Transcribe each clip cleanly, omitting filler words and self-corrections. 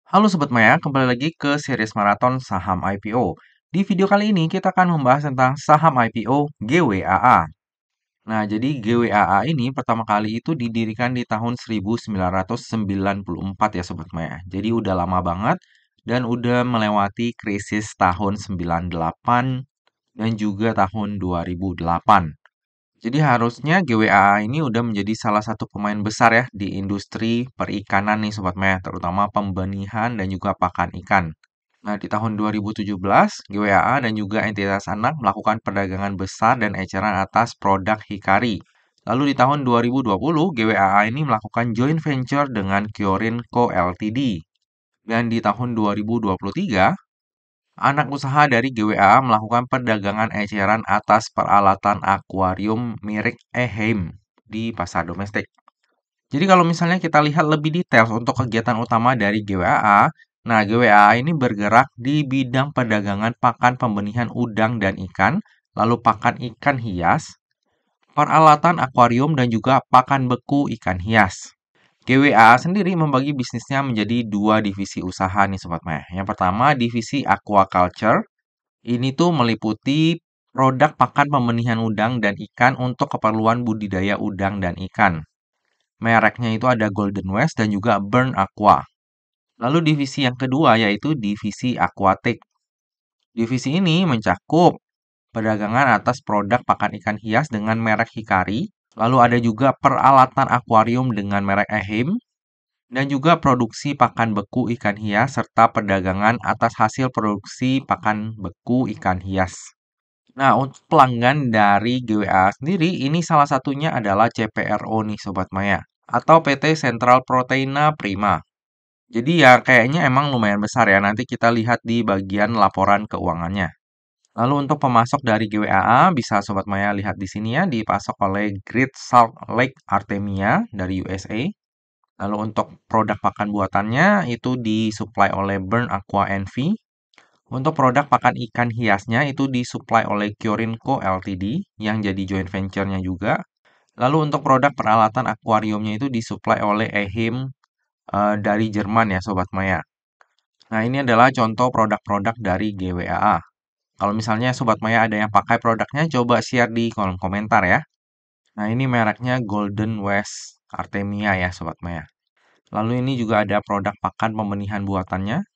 Halo Sobat Maya, kembali lagi ke series maraton saham IPO. Di video kali ini kita akan membahas tentang saham IPO GWAA. Nah, jadi GWAA ini pertama kali itu didirikan di tahun 1994 ya Sobat Maya. Jadi udah lama banget dan udah melewati krisis tahun 98 dan juga tahun 2008. Jadi harusnya GWAA ini udah menjadi salah satu pemain besar ya di industri perikanan nih Sobat Maya, terutama pembenihan dan juga pakan ikan. Nah, di tahun 2017, GWAA dan juga entitas anak melakukan perdagangan besar dan eceran atas produk Hikari. Lalu di tahun 2020, GWAA ini melakukan joint venture dengan Kyorin Co. Ltd. Dan di tahun 2023, anak usaha dari GWAA melakukan perdagangan eceran atas peralatan akuarium mirip Eheim di pasar domestik. Jadi kalau misalnya kita lihat lebih detail untuk kegiatan utama dari GWAA, nah GWAA ini bergerak di bidang perdagangan pakan pembenihan udang dan ikan, lalu pakan ikan hias, peralatan akuarium dan juga pakan beku ikan hias. GWAA sendiri membagi bisnisnya menjadi dua divisi usaha nih Sobat Maya. Yang pertama divisi aquaculture, ini tuh meliputi produk pakan pembenihan udang dan ikan untuk keperluan budidaya udang dan ikan. Mereknya itu ada Golden West dan juga Burn Aqua. Lalu divisi yang kedua yaitu divisi Aquatic. Divisi ini mencakup perdagangan atas produk pakan ikan hias dengan merek Hikari. Lalu ada juga peralatan akuarium dengan merek Ehim. Dan juga produksi pakan beku ikan hias serta perdagangan atas hasil produksi pakan beku ikan hias. Nah, untuk pelanggan dari GWA sendiri, ini salah satunya adalah CPRO nih Sobat Maya, atau PT Central Proteina Prima. Jadi ya kayaknya emang lumayan besar ya, nanti kita lihat di bagian laporan keuangannya. Lalu untuk pemasok dari GWAA, bisa Sobat Maya lihat di sini ya, dipasok oleh Great Salt Lake Artemia dari USA. Lalu untuk produk pakan buatannya itu disuplai oleh Burn Aqua NV. Untuk produk pakan ikan hiasnya itu disuplai oleh Kyorin Co. Ltd. Yang jadi joint venture-nya juga. Lalu untuk produk peralatan akuariumnya itu disuplai oleh Ehim dari Jerman ya Sobat Maya. Nah ini adalah contoh produk-produk dari GWAA. Kalau misalnya Sobat Maya ada yang pakai produknya, coba share di kolom komentar ya. Nah ini mereknya Golden West Artemia ya Sobat Maya. Lalu ini juga ada produk pakan pembenihan buatannya.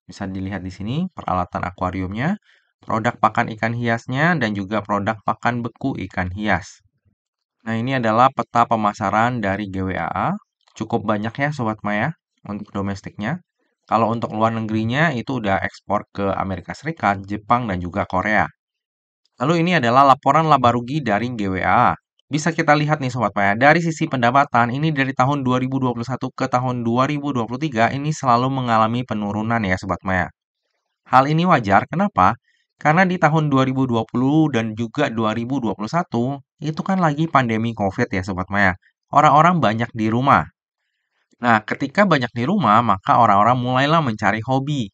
Bisa dilihat di sini peralatan akuariumnya, produk pakan ikan hiasnya, dan juga produk pakan beku ikan hias. Nah, ini adalah peta pemasaran dari GWAA. Cukup banyak ya Sobat Maya untuk domestiknya. Kalau untuk luar negerinya itu udah ekspor ke Amerika Serikat, Jepang, dan juga Korea. Lalu ini adalah laporan laba rugi dari GWAA. Bisa kita lihat nih Sobat Maya, dari sisi pendapatan ini dari tahun 2021 ke tahun 2023 ini selalu mengalami penurunan ya Sobat Maya. Hal ini wajar, kenapa? Karena di tahun 2020 dan juga 2021 itu kan lagi pandemi COVID ya Sobat Maya. Orang-orang banyak di rumah. Nah, ketika banyak di rumah, maka orang-orang mulailah mencari hobi.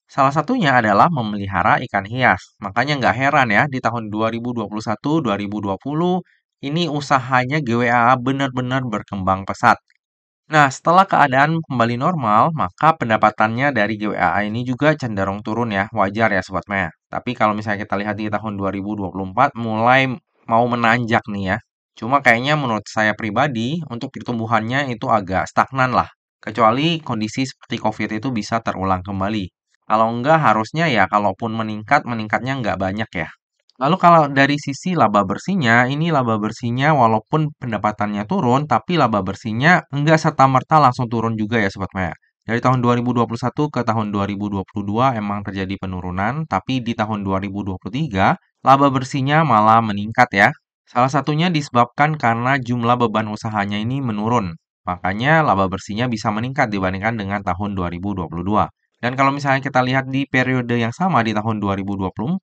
Salah satunya adalah memelihara ikan hias. Makanya nggak heran ya, di tahun 2021-2020 ini usahanya GWAA benar-benar berkembang pesat. Nah, setelah keadaan kembali normal, maka pendapatannya dari GWAA ini juga cenderung turun ya, wajar ya Sobat Maya. Tapi kalau misalnya kita lihat di tahun 2024 mulai mau menanjak nih ya. Cuma kayaknya menurut saya pribadi, untuk pertumbuhannya itu agak stagnan lah. Kecuali kondisi seperti COVID itu bisa terulang kembali. Kalau enggak harusnya ya kalaupun meningkat, meningkatnya nggak banyak ya. Lalu kalau dari sisi laba bersihnya, ini laba bersihnya walaupun pendapatannya turun, tapi laba bersihnya enggak serta-merta langsung turun juga ya Sobat Maya. Dari tahun 2021 ke tahun 2022 emang terjadi penurunan, tapi di tahun 2023 laba bersihnya malah meningkat ya. Salah satunya disebabkan karena jumlah beban usahanya ini menurun. Makanya laba bersihnya bisa meningkat dibandingkan dengan tahun 2022. Dan kalau misalnya kita lihat di periode yang sama di tahun 2024,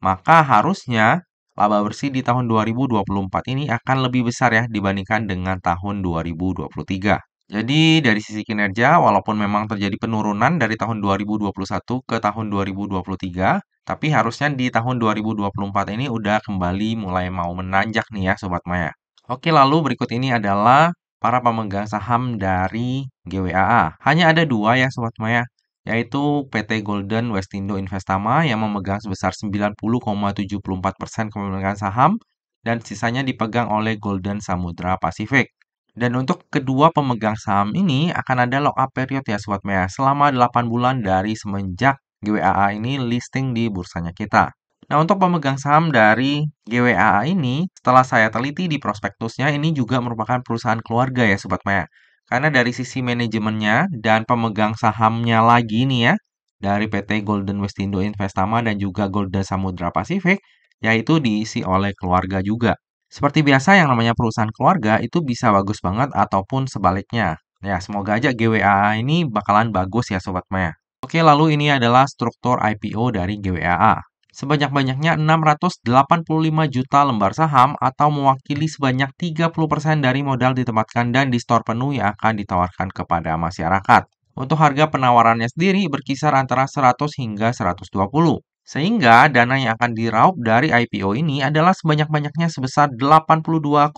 maka harusnya laba bersih di tahun 2024 ini akan lebih besar ya dibandingkan dengan tahun 2023. Jadi dari sisi kinerja, walaupun memang terjadi penurunan dari tahun 2021 ke tahun 2023, tapi harusnya di tahun 2024 ini udah kembali mulai mau menanjak nih ya Sobat Maya. Oke, lalu berikut ini adalah para pemegang saham dari GWAA. Hanya ada dua ya Sobat Maya. yaitu PT Golden Westindo Investama yang memegang sebesar 90,74% kepemilikan saham dan sisanya dipegang oleh Golden Samudra Pacific. Dan untuk kedua pemegang saham ini akan ada lock up period ya Sobat Maya selama 8 bulan dari semenjak GWAA ini listing di bursanya kita. Nah, untuk pemegang saham dari GWAA ini, setelah saya teliti di prospektusnya, ini juga merupakan perusahaan keluarga ya Sobat Maya. Karena dari sisi manajemennya dan pemegang sahamnya lagi nih ya, dari PT Golden Westindo Investama dan juga Golden Samudra Pacific, yaitu diisi oleh keluarga juga. Seperti biasa yang namanya perusahaan keluarga itu bisa bagus banget ataupun sebaliknya. Ya, semoga aja GWAA ini bakalan bagus ya Sobat Maya. Oke, lalu ini adalah struktur IPO dari GWAA. Sebanyak-banyaknya 685 juta lembar saham atau mewakili sebanyak 30% dari modal ditempatkan dan di store penuh yang akan ditawarkan kepada masyarakat. Untuk harga penawarannya sendiri berkisar antara 100 hingga 120. Sehingga dana yang akan diraup dari IPO ini adalah sebanyak-banyaknya sebesar 82,2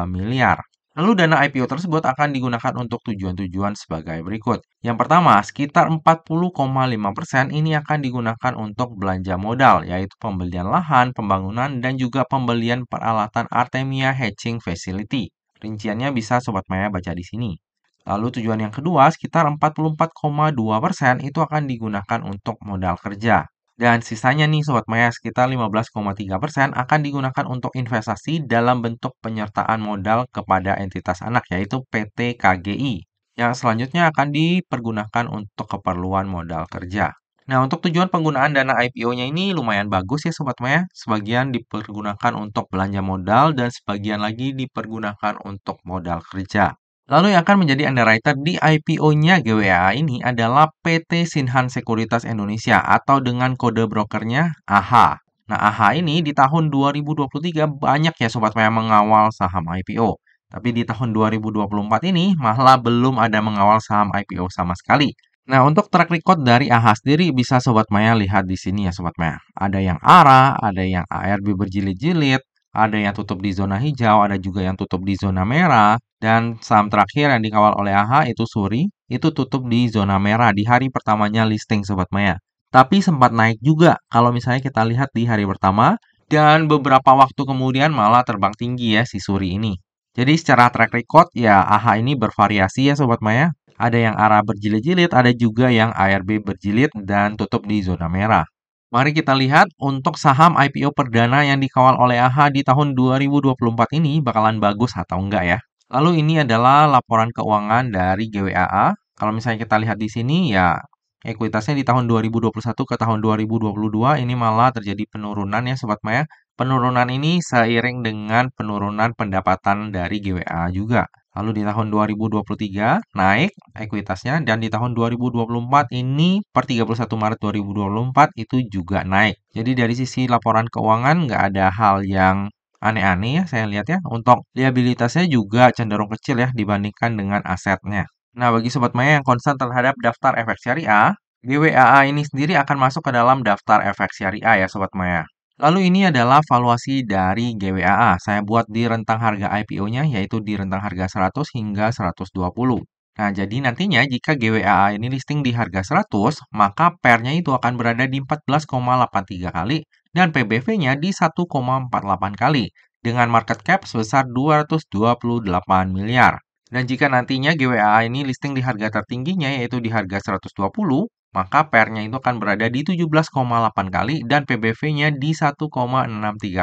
miliar. Lalu dana IPO tersebut akan digunakan untuk tujuan-tujuan sebagai berikut. Yang pertama, sekitar 40,5% ini akan digunakan untuk belanja modal, yaitu pembelian lahan, pembangunan, dan juga pembelian peralatan Artemia Hatching Facility. Rinciannya bisa Sobat Maya baca di sini. Lalu tujuan yang kedua, sekitar 44,2% itu akan digunakan untuk modal kerja. Dan sisanya nih Sobat Maya sekitar 15,3% akan digunakan untuk investasi dalam bentuk penyertaan modal kepada entitas anak yaitu PT KGI yang selanjutnya akan dipergunakan untuk keperluan modal kerja. Nah, untuk tujuan penggunaan dana IPO-nya ini lumayan bagus ya Sobat Maya. Sebagian dipergunakan untuk belanja modal dan sebagian lagi dipergunakan untuk modal kerja. Lalu yang akan menjadi underwriter di IPO-nya GWAA ini adalah PT Sinhan Sekuritas Indonesia atau dengan kode brokernya AHA. Nah, AHA ini di tahun 2023 banyak ya Sobat Maya mengawal saham IPO. Tapi di tahun 2024 ini malah belum ada mengawal saham IPO sama sekali. Nah, untuk track record dari AHA sendiri bisa Sobat Maya lihat di sini ya Sobat Maya. Ada yang ARA, ada yang ARB berjilid-jilid, ada yang tutup di zona hijau, ada juga yang tutup di zona merah. Dan saham terakhir yang dikawal oleh AHA itu Suri, itu tutup di zona merah di hari pertamanya listing Sobat Maya. Tapi sempat naik juga kalau misalnya kita lihat di hari pertama, dan beberapa waktu kemudian malah terbang tinggi ya si Suri ini. Jadi secara track record ya AHA ini bervariasi ya Sobat Maya. Ada yang ARA berjilid-jilid, ada juga yang ARB berjilid dan tutup di zona merah. Mari kita lihat untuk saham IPO perdana yang dikawal oleh AHA di tahun 2024 ini bakalan bagus atau enggak ya. Lalu ini adalah laporan keuangan dari GWAA. Kalau misalnya kita lihat di sini ya ekuitasnya di tahun 2021 ke tahun 2022 ini malah terjadi penurunan ya Sobat Maya. Penurunan ini seiring dengan penurunan pendapatan dari GWAA juga. Lalu di tahun 2023 naik ekuitasnya dan di tahun 2024 ini per 31 Maret 2024 itu juga naik. Jadi dari sisi laporan keuangan nggak ada hal yang aneh-aneh ya saya lihat ya. Untuk liabilitasnya juga cenderung kecil ya dibandingkan dengan asetnya. Nah, bagi Sobat Maya yang concern terhadap daftar efek syariah, GWAA ini sendiri akan masuk ke dalam daftar efek syariah ya Sobat Maya. Lalu ini adalah valuasi dari GWAA. Saya buat di rentang harga IPO-nya yaitu di rentang harga 100 hingga 120. Nah, jadi nantinya jika GWAA ini listing di harga 100, maka PER-nya itu akan berada di 14,83 kali dan PBV-nya di 1,48 kali dengan market cap sebesar 228 miliar. Dan jika nantinya GWAA ini listing di harga tertingginya yaitu di harga 120, maka PER-nya itu akan berada di 17,8 kali dan PBV-nya di 1,63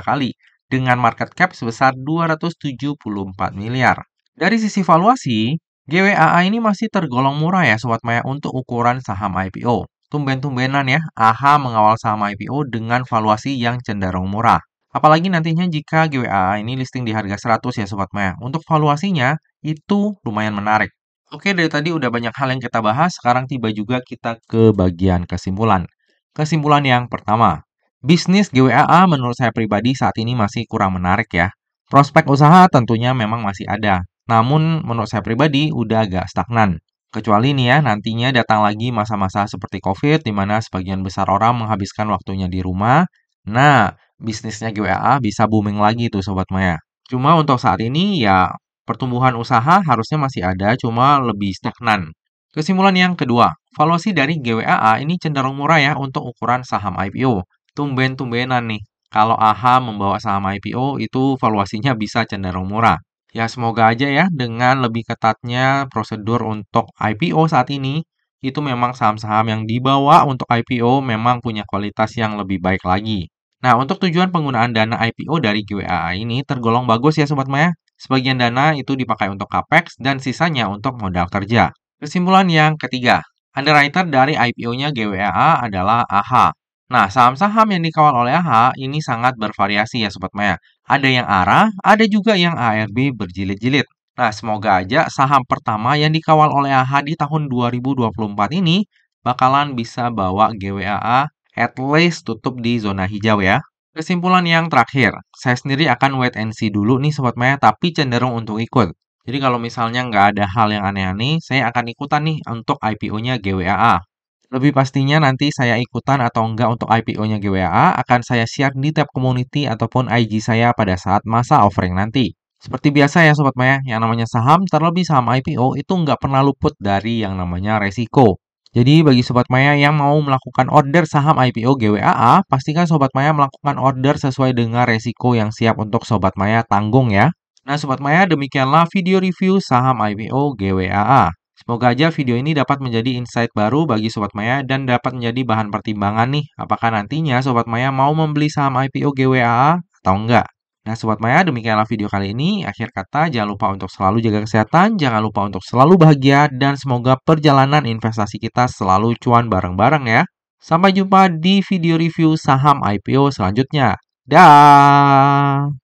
kali dengan market cap sebesar 274 miliar. Dari sisi valuasi, GWAA ini masih tergolong murah ya Sobat Maya untuk ukuran saham IPO. Tumben-tumbenan ya, AHA mengawal saham IPO dengan valuasi yang cenderung murah. Apalagi nantinya jika GWAA ini listing di harga 100 ya Sobat Maya. Untuk valuasinya itu lumayan menarik. Oke, dari tadi udah banyak hal yang kita bahas, sekarang tiba juga kita ke bagian kesimpulan. Kesimpulan yang pertama, bisnis GWAA menurut saya pribadi saat ini masih kurang menarik ya. Prospek usaha tentunya memang masih ada, namun menurut saya pribadi udah agak stagnan. Kecuali nih ya, nantinya datang lagi masa-masa seperti COVID, di mana sebagian besar orang menghabiskan waktunya di rumah. Nah, bisnisnya GWAA bisa booming lagi tuh Sobat Maya. Cuma untuk saat ini ya pertumbuhan usaha harusnya masih ada, cuma lebih stagnan. Kesimpulan yang kedua, Valuasi dari GWAA ini cenderung murah ya untuk ukuran saham IPO. Tumben-tumbenan nih. Kalau AHA membawa saham IPO itu valuasinya bisa cenderung murah. Ya semoga aja ya dengan lebih ketatnya prosedur untuk IPO saat ini, itu memang saham-saham yang dibawa untuk IPO memang punya kualitas yang lebih baik lagi. Nah, untuk tujuan penggunaan dana IPO dari GWAA ini tergolong bagus ya Sobat Maya. Sebagian dana itu dipakai untuk capex dan sisanya untuk modal kerja. Kesimpulan yang ketiga, underwriter dari IPO-nya GWAA adalah AHA. Nah, saham-saham yang dikawal oleh AHA ini sangat bervariasi ya Sobat Maya. Ada yang ARA, ada juga yang ARB berjilid-jilid. Nah, semoga aja saham pertama yang dikawal oleh AHA di tahun 2024 ini bakalan bisa bawa GWAA at least tutup di zona hijau ya. Kesimpulan yang terakhir, saya sendiri akan wait and see dulu nih Sobat Maya, tapi cenderung untuk ikut. Jadi kalau misalnya nggak ada hal yang aneh-aneh, saya akan ikutan nih untuk IPO-nya GWAA. Lebih pastinya nanti saya ikutan atau enggak untuk IPO-nya GWAA akan saya share di tab community ataupun IG saya pada saat masa offering nanti. Seperti biasa ya Sobat Maya, yang namanya saham, terlebih saham IPO itu nggak pernah luput dari yang namanya resiko. Jadi bagi Sobat Maya yang mau melakukan order saham IPO GWAA, pastikan Sobat Maya melakukan order sesuai dengan resiko yang siap untuk Sobat Maya tanggung ya. Nah Sobat Maya, demikianlah video review saham IPO GWAA. Semoga aja video ini dapat menjadi insight baru bagi Sobat Maya dan dapat menjadi bahan pertimbangan nih, apakah nantinya Sobat Maya mau membeli saham IPO GWAA atau enggak. Nah Sobat Maya, demikianlah video kali ini. Akhir kata, jangan lupa untuk selalu jaga kesehatan, jangan lupa untuk selalu bahagia, dan semoga perjalanan investasi kita selalu cuan bareng-bareng ya. Sampai jumpa di video review saham IPO selanjutnya. Dah.